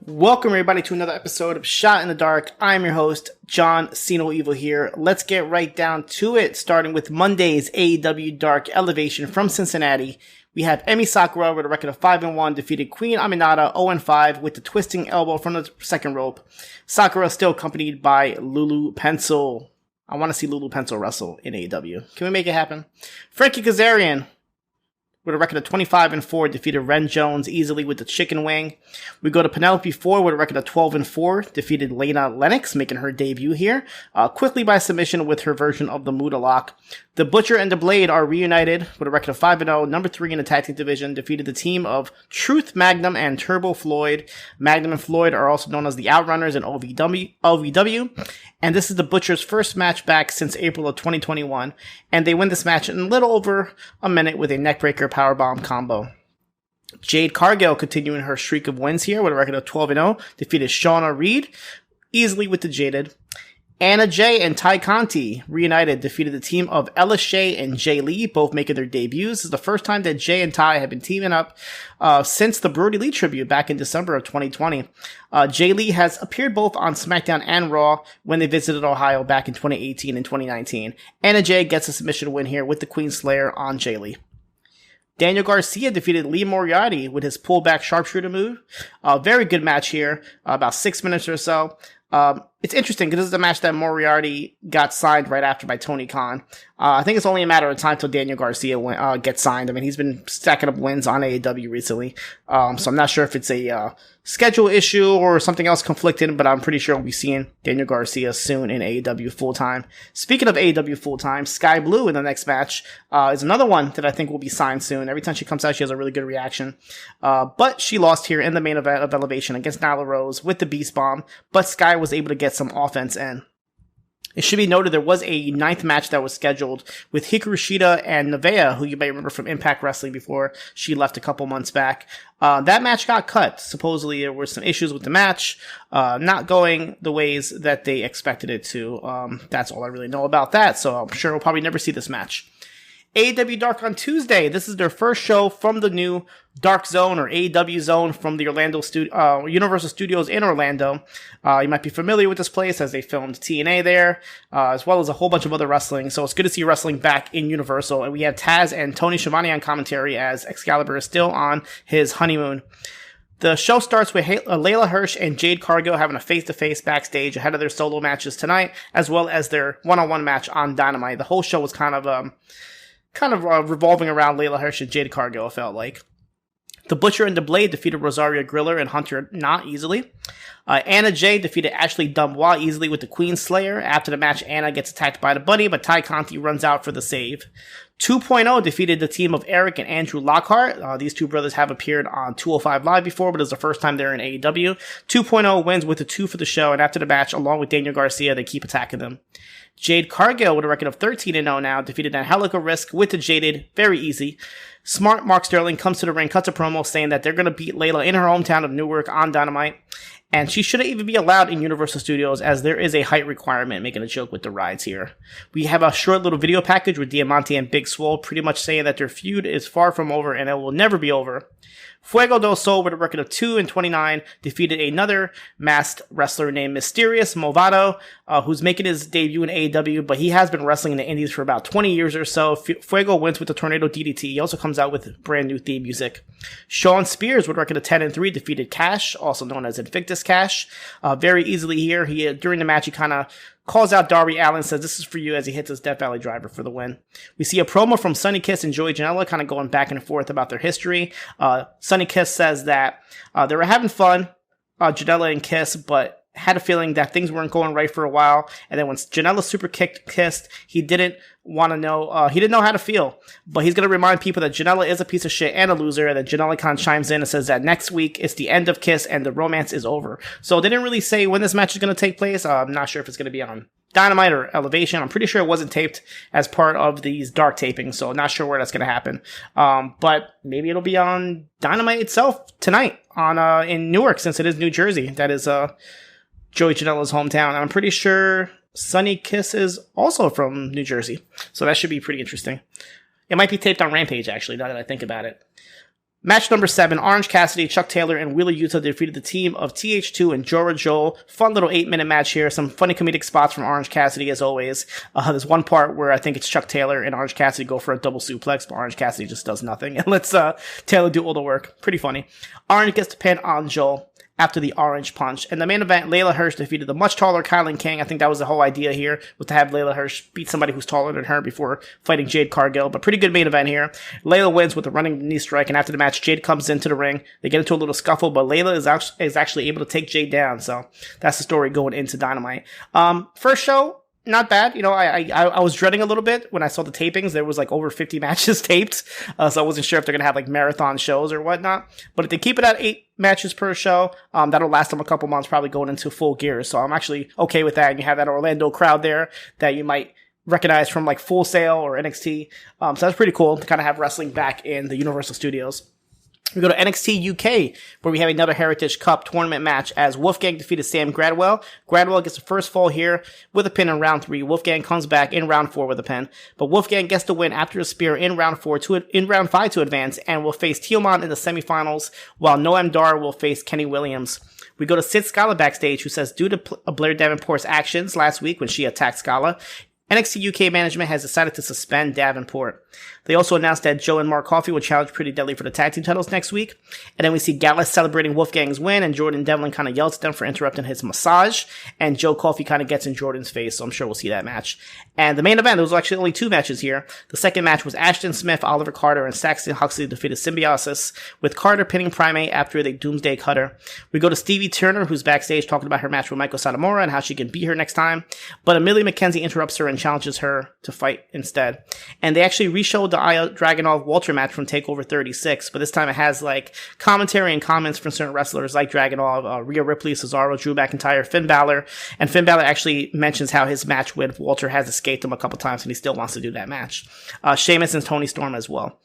Welcome everybody to another episode of Shot in the Dark. I'm your host, John Siino Evil here. Let's get right down to it, starting with Monday's AEW Dark Elevation from Cincinnati. We have Emi Sakura with a record of 5-1, defeated Queen Aminata 0-5 with the twisting elbow from the second rope. Sakura still accompanied by Lulu Pencil. I want to see Lulu Pencil wrestle in AEW. Can we make it happen? Frankie Kazarian with a record of 25-4, defeated Ren Jones easily with the chicken wing. We go to Penelope Ford with a record of 12-4, defeated Leyla Lennox, making her debut here, quickly by submission with her version of the Muda Lock. The Butcher and the Blade are reunited with a record of 5-0, number 3 in the tag team division, defeated the team of Truth Magnum and Turbo Floyd. Magnum and Floyd are also known as the Outrunners in OVW, and this is the Butcher's first match back since April of 2021, and they win this match in a little over a minute with a neckbreaker powerbomb combo. Jade Cargill continuing her streak of wins here with a record of 12-0, defeated Shauna Reed easily with the Jaded. Anna Jay and Ty Conti reunited, defeated the team of Ella Shea and Jay Lee, both making their debuts. This is the first time that Jay and Ty have been teaming up since the Brody Lee tribute back in December of 2020. Jay Lee has appeared both on SmackDown and Raw when they visited Ohio back in 2018 and 2019. Anna Jay gets a submission win here with the Queen Slayer on Jay Lee. Daniel Garcia defeated Lee Moriarty with his pullback sharpshooter move. Very good match here, about 6 minutes or so. It's interesting because this is a match that Moriarty got signed right after by Tony Khan. I think it's only a matter of time till Daniel Garcia gets signed. I mean, he's been stacking up wins on AEW recently. So I'm not sure if it's a schedule issue or something else conflicting, but I'm pretty sure we'll be seeing Daniel Garcia soon in AEW full-time. Speaking of AEW full-time, Sky Blue in the next match is another one that I think will be signed soon. Every time she comes out, she has a really good reaction. But she lost here in the main event of Elevation against Nyla Rose with the Beast Bomb, but Sky was able to get some offense in. It should be noted there was a 9th match that was scheduled with Hikaru Shida and Nevaeh, who you may remember from Impact Wrestling before she left a couple months back. That match got cut. Supposedly there were some issues with the match, not going the ways that they expected it to. That's all I really know about that, so I'm sure we'll probably never see this match. AEW Dark on Tuesday. This is their first show from the new Dark Zone or AEW Zone from the Universal Studios in Orlando. You might be familiar with this place as they filmed TNA there, as well as a whole bunch of other wrestling. So it's good to see wrestling back in Universal. And we had Taz and Tony Schiavone on commentary as Excalibur is still on his honeymoon. The show starts with Leyla Hirsch and Jade Cargill having a face-to-face backstage ahead of their solo matches tonight, as well as their one-on-one match on Dynamite. The whole show was kind of revolving around Leyla Hirsch and Jade Cargill, it felt like. The Butcher and the Blade defeated Rosario Griller and Hunter Knott easily. Anna Jay defeated Ashley Dubois easily with the Queen Slayer. After the match, Anna gets attacked by the Bunny, but Ty Conti runs out for the save. 2.0 defeated the team of Eric and Andrew Lockhart. These two brothers have appeared on 205 Live before, but it's the first time they're in AEW. 2.0 wins with a 2 for the show, and after the match, along with Daniel Garcia, they keep attacking them. Jade Cargill, with a record of 13-0 now, defeated Angelica Risk with the Jaded. Very easy. Smart Mark Sterling comes to the ring, cuts a promo saying that they're going to beat Leyla in her hometown of Newark on Dynamite. And she shouldn't even be allowed in Universal Studios as there is a height requirement, making a joke with the rides here. We have a short little video package with Diamante and Big Swole pretty much saying that their feud is far from over and it will never be over. Fuego del Sol, with a record of 2-29, defeated another masked wrestler named Mysterious Movado, who's making his debut in AEW, but he has been wrestling in the Indies for about 20 years or so. Fuego wins with the Tornado DDT. He also comes out with brand new theme music. Sean Spears, with a record of 10-3, defeated Cash, also known as Invictus Cash, very easily here. During the match, he kind of calls out Darby Allin, says this is for you as he hits his Death Valley Driver for the win. We see a promo from Sonny Kiss and Joey Janela kind of going back and forth about their history. Sonny Kiss says that they were having fun, Janela and Kiss, but had a feeling that things weren't going right for a while. And then when Janela super kicked Kiss, he didn't want to know, he didn't know how to feel. But he's going to remind people that Janela is a piece of shit and a loser, and then Janela Khan chimes in and says that next week it's the end of Kiss and the romance is over. So they didn't really say when this match is going to take place. I'm not sure if it's going to be on Dynamite or Elevation. I'm pretty sure it wasn't taped as part of these Dark tapings, so not sure where that's going to happen. But maybe it'll be on Dynamite itself tonight on in Newark, since it is New Jersey. That is Joey Janela's hometown. I'm pretty sure Sonny Kiss is also from New Jersey, so that should be pretty interesting. It might be taped on Rampage, actually, now that I think about it. Match number 7, Orange Cassidy, Chuck Taylor, and Wheeler Yuta defeated the team of TH2 and Jora Joel. Fun little 8-minute match here. Some funny comedic spots from Orange Cassidy, as always. There's one part where I think it's Chuck Taylor and Orange Cassidy go for a double suplex, but Orange Cassidy just does nothing and lets Taylor do all the work. Pretty funny. Orange gets the pin on Joel after the orange punch. And the main event, Leyla Hirsch defeated the much taller Kylan King. I think that was the whole idea here, was to have Leyla Hirsch beat somebody who's taller than her before fighting Jade Cargill. But pretty good main event here. Leyla wins with a running knee strike, and after the match, Jade comes into the ring. They get into a little scuffle, but Leyla is actually able to take Jade down. So that's the story going into Dynamite. First show, not bad. You know, I was dreading a little bit when I saw the tapings. There was like over 50 matches taped. So I wasn't sure if they're going to have like marathon shows or whatnot. But if they keep it at 8 matches per show, that'll last them a couple months, probably going into full gear. So I'm actually okay with that. And you have that Orlando crowd there that you might recognize from like Full Sail or NXT. So that's pretty cool to kind of have wrestling back in the Universal Studios. We go to NXT UK, where we have another Heritage Cup tournament match as Wolfgang defeated Sam Gradwell. Gradwell gets the first fall here with a pin in round 3. Wolfgang comes back in round 4 with a pin, but Wolfgang gets the win after a spear in round 5 to advance, and will face Tielman in the semifinals, while Noam Dar will face Kenny Williams. We go to Sid Scala backstage, who says due to Blair Davenport's actions last week when she attacked Scala, NXT UK management has decided to suspend Davenport. They also announced that Joe and Mark Coffey will challenge Pretty Deadly for the tag team titles next week. And then we see Gallus celebrating Wolfgang's win, and Jordan Devlin kind of yells at them for interrupting his massage. And Joe Coffey kind of gets in Jordan's face, so I'm sure we'll see that match. And the main event, there was actually only 2 matches here. The second match was Ashton Smith, Oliver Carter, and Saxon Huxley defeated Symbiosis, with Carter pinning Primate after the Doomsday Cutter. We go to Stevie Turner, who's backstage talking about her match with Meiko Satomura and how she can beat her next time. But Emilia McKenzie interrupts her and challenges her to fight instead. And they actually re-showed the Ilja Dragunov Walter match from TakeOver 36, but this time it has like commentary and comments from certain wrestlers like Dragunov, Rhea Ripley, Cesaro, Drew McIntyre, Finn Balor, and Finn Balor actually mentions how his match with Walter has escaped him a couple times and he still wants to do that match. Sheamus and Tony Storm as well.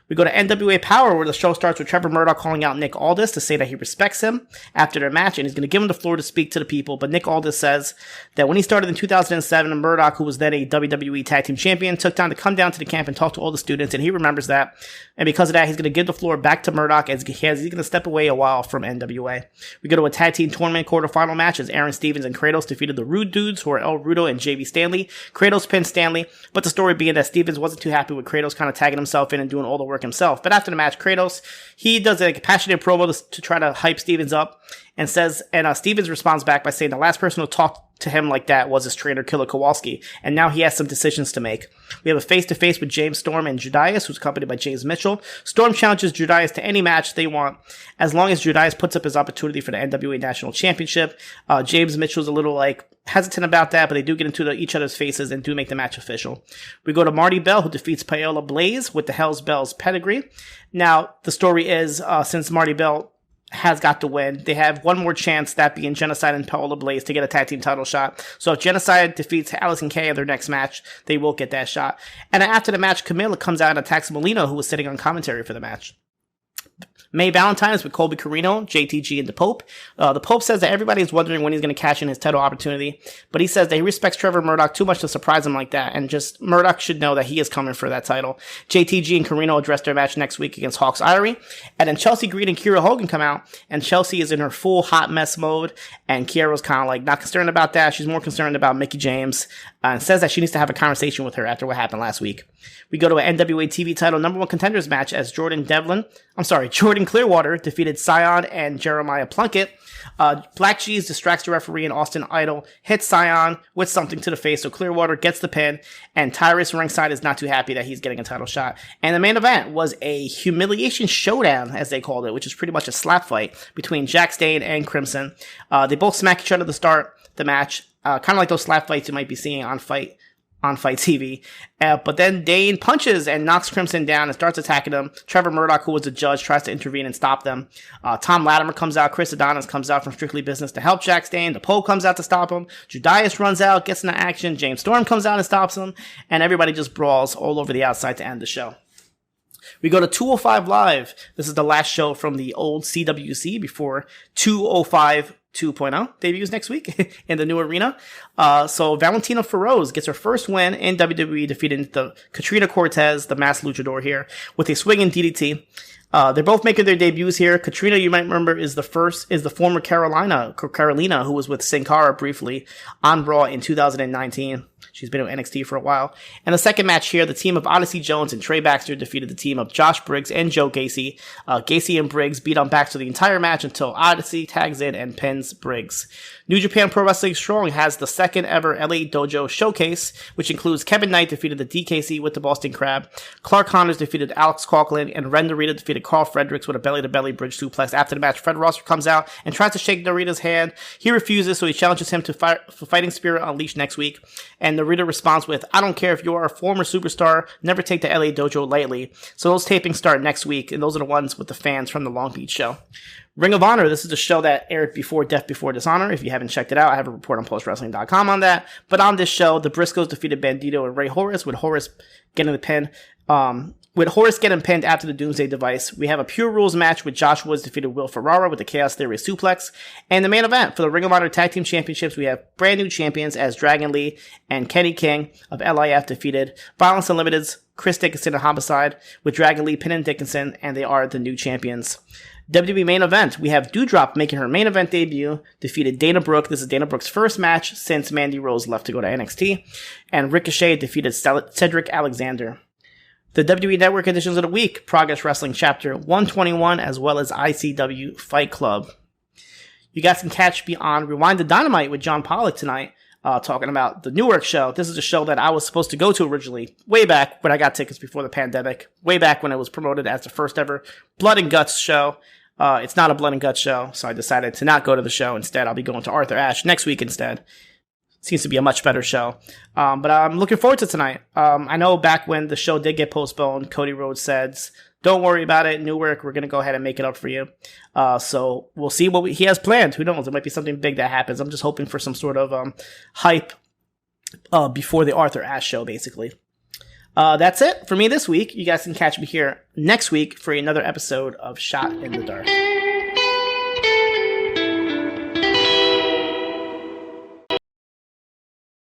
We go to NWA Powerrr, where the show starts with Trevor Murdoch calling out Nick Aldis to say that he respects him after their match, and he's going to give him the floor to speak to the people. But Nick Aldis says that when he started in 2007, Murdoch, who was then a WWE Tag Team Champion, took time to come down to the camp and talk to all the students, and he remembers that. And because of that, he's going to give the floor back to Murdoch as he's going to step away a while from NWA. We go to a tag team tournament quarterfinal match as Aaron Stevens and Kratos defeated the Rude Dudes, who are El Rudo and JB Stanley. Kratos pinned Stanley, but the story being that Stevens wasn't too happy with Kratos kind of tagging himself in and doing all the work himself. But after the match, Kratos, he does a passionate promo to try to hype Stevens up, and Stevens responds back by saying the last person who talked to him like that was his trainer, Killer Kowalski, and now he has some decisions to make. We have a face-to-face with James Storm and Judas, who's accompanied by James Mitchell. Storm challenges Judas to any match they want, as long as Judas puts up his opportunity for the NWA National Championship. James Mitchell's a little hesitant about that, but they do get into each other's faces and do make the match official. We go to Marty Bell, who defeats Paola Blaze with the Hell's Bells pedigree. Now, the story is, since Marty Bell has got the win, they have one more chance, that being Genocide and Paola Blaze, to get a tag team title shot. So if Genocide defeats Allison Kay in their next match, they will get that shot. And after the match, Camilla comes out and attacks Molina, who was sitting on commentary for the match. May Valentine is with Colby Carino, JTG, and the Pope. The Pope says that everybody is wondering when he's going to cash in his title opportunity, but he says that he respects Trevor Murdoch too much to surprise him like that, and just Murdoch should know that he is coming for that title. JTG and Carino address their match next week against Hawks Irie, and then Chelsea Green and Kiera Hogan come out, and Chelsea is in her full hot mess mode, and Kiera's kind of not concerned about that. She's more concerned about Mickie James, and says that she needs to have a conversation with her after what happened last week. We go to an NWA TV title number 1 contenders match as Jordan Clearwater defeated Scion and Jeremiah Plunkett. Black Cheese distracts the referee and Austin Idol hits Scion with something to the face, so Clearwater gets the pin, and Tyrus ringside is not too happy that he's getting a title shot. And the main event was a humiliation showdown, as they called it, which is pretty much a slap fight between Jack Stane and Crimson. They both smack each other to start the match, kind of like those slap fights you might be seeing on Fight TV. But then Dane punches and knocks Crimson down and starts attacking him. Trevor Murdoch, who was the judge, tries to intervene and stop them. Tom Latimer comes out. Chris Adonis comes out from Strictly Business to help Jack Stane. The Pope comes out to stop him. Judas runs out, gets into action. James Storm comes out and stops him. And everybody just brawls all over the outside to end the show. We go to 205 Live. This is the last show from the old CWC before 205 2.0 debuts next week in the new arena. So Valentina Feroz gets her first win in WWE, defeating the Katrina Cortez, the masked luchador here, with a swinging DDT. They're both making their debuts here. Katrina, you might remember, is the former Carolina, who was with Sin Cara briefly on Raw in 2019. She's been with NXT for a while. And the second match here, the team of Odyssey Jones and Trey Baxter defeated the team of Josh Briggs and Joe Gacy. Gacy and Briggs beat on Baxter the entire match until Odyssey tags in and pins Briggs. New Japan Pro Wrestling Strong has the second ever LA Dojo Showcase, which includes Kevin Knight defeated the DKC with the Boston Crab. Clark Connors defeated Alex Coughlin, and Ren Narita defeated Carl Fredericks with a belly-to-belly bridge suplex. After the match, Fred Rosser comes out and tries to shake Narita's hand. He refuses, so he challenges him to for Fighting Spirit Unleashed next week. And Narita responds with, "I don't care if you are a former superstar, never take the LA Dojo lightly." So those tapings start next week, and those are the ones with the fans from the Long Beach show. Ring of Honor, this is the show that aired before Death Before Dishonor. If you haven't checked it out, I have a report on postwrestling.com on that. But on this show, the Briscoes defeated Bandito and Ray Horace, with Horace getting the pin. With Horace getting pinned after the Doomsday Device. We have a Pure Rules match with Josh Woods defeated Will Ferrara with the Chaos Theory suplex. And the main event for the Ring of Honor Tag Team Championships, we have brand new champions as Dragon Lee and Kenny King of LIF defeated Violence Unlimited's Chris Dickinson and Homicide, with Dragon Lee pinning Dickinson, and they are the new champions. WWE main event, we have Doudrop making her main event debut, defeated Dana Brooke. This is Dana Brooke's first match since Mandy Rose left to go to NXT. And Ricochet defeated Cedric Alexander. The WWE Network editions of the week, Progress Wrestling Chapter 121, as well as ICW Fight Club. You guys can catch me on Rewind the Dynamite with John Pollock tonight, talking about the Newark show. This is a show that I was supposed to go to originally, way back when I got tickets before the pandemic, way back when it was promoted as the first ever Blood and Guts show. It's not a Blood and Guts show, so I decided to not go to the show. Instead, I'll be going to Arthur Ashe next week instead. Seems to be a much better show. But I'm looking forward to tonight. I know back when the show did get postponed, Cody Rhodes said, "Don't worry about it, Newark, we're going to go ahead and make it up for you." So we'll see what he has planned. Who knows? There might be something big that happens. I'm just hoping for some sort of hype before the Arthur Ashe show, basically. That's it for me this week. You guys can catch me here next week for another episode of Shot in the Dark.